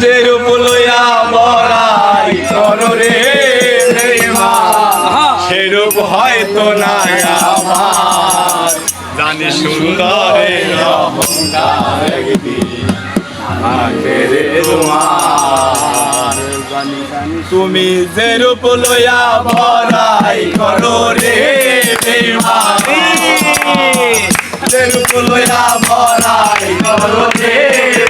যে রূপ লইয়া বড়াই করো রে বেঈমান সেরূপ হয়তো না আমার জানি সুন্দরের অহংকার একদিন ভাঙবে রে তোমার তুমি যে রূপ লইয়া বড়াই করো রে বেঈমান যে রূপ লইয়া বড়াই করো রে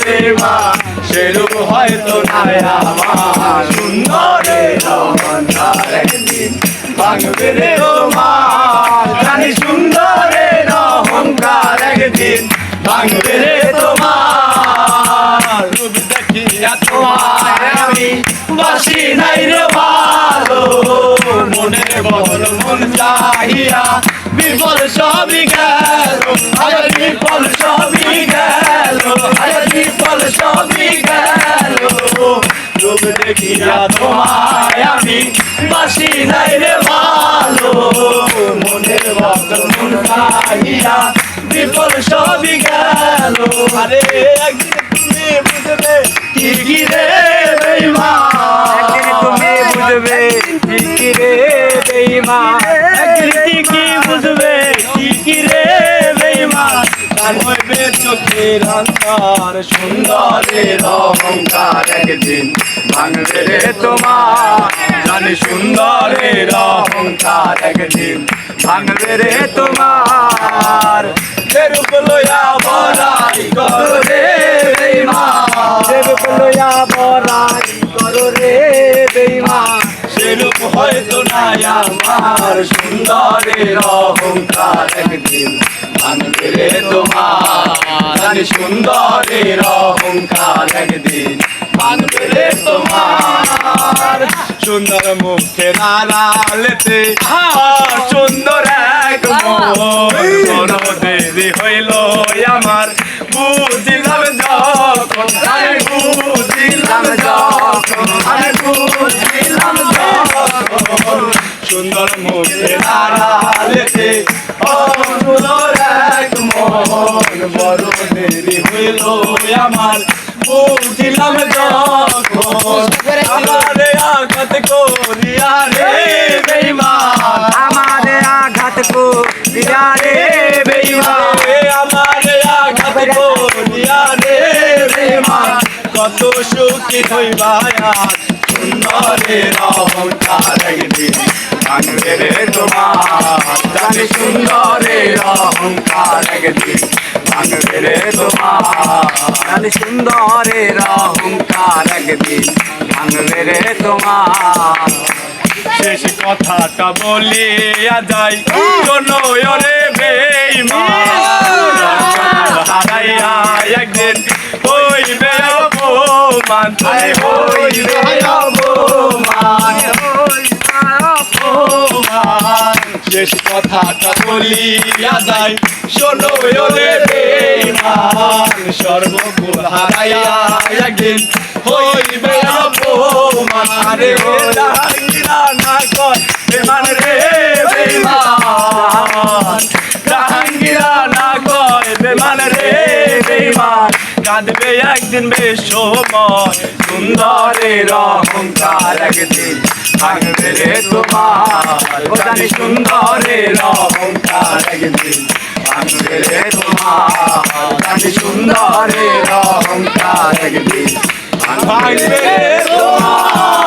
বেঈমান সেরূপ হয়তো না আমার সুন্দরের অহংকার একদিন ভাঙবে রে তোমার জানি সুন্দরের অহংকার একদিন ভাঙবে রে তোমার রূপ দেখিয়া তোমায় আমি বাসি নাই রে ভালো মনের বল মন চাহিয়া বিফল সবই গেল আজ বিফল সবই গেল আজ বিফল সবই গেল রূপ দেখিয়া তোমায় আমি বাসি নাই রে ভালো মনের বল মন চাহিয়া বিফল সবই গেল আরে একদিন তুমি বুঝবে কি রে বেঈমান একদিন তুমি বুঝবে কি রে বেঈমান একদিন কি বুঝবে কি রে বেঈমান তার হইবে চোখের অন্তর সুন্দরের অহংকার একদিন ভাঙবে রে তোমার জানি সুন্দরের অহংকার একদিন ভাঙবে রে তোমার যে রূপ লইয়া বড়াই করো রে বেঈমান যে রূপ লইয়া বড়াই করো রে বেঈমান সেরূপ হয়তো না আমার সুন্দরের অহংকার একদিন ভাঙবে রে তোমার জানি সুন্দরের অহংকার একদিন ভাঙবে রে তোমার সুন্দর মুখে নাড়ালেতে সুন্দর এক মন দেরি হইল আমার বুঝিলাম যখন আমি বুঝিলাম যখন আমি বুঝিলাম যখন সুন্দর মুখে নাড়ালেতে সুন্দর এক মন বড় দেরি হইল আমার বুঝিলাম যখন আমারে আঘাত করিয়া রে বেঈমান আমারে আঘাত করিয়া রে বেঈমান আমারে আঘাত করিয়া রে বেঈমান কত সুখী হইবা সুন্দরের অহংকার একদিন ভাঙবে রে তোমার জানি সুন্দরের অহংকার একদিন ভাঙবে রে তোমার জানি সুন্দরের অহংকার একদিন ভাঙবে রে তোমার শেষ কথাটা বলিয়া যাই শোনো রে বেঈমান হারাইয়া একদিন হইবে অপমান তুমি হইবে অপমান শেষ কথাটা বলিয়া যাই শোনো রে বেঈমান সর্বকুল হারাইয়া একদিন হইবে অপমান রে জাহাঙ্গীরা না কয় বেঈমান রে বেঈমান জাহাঙ্গীরা না কয় বেঈমান রে বেঈমান কাঁদবে একদিন বেসময় সুন্দরের অহংকার একদিন ভাঙবে রে তোমার জানি সুন্দরের অহংকার একদিন ভাঙবে রে তোমার জানি সুন্দরের অহংকার একদিন ভাঙবে রে তোমার।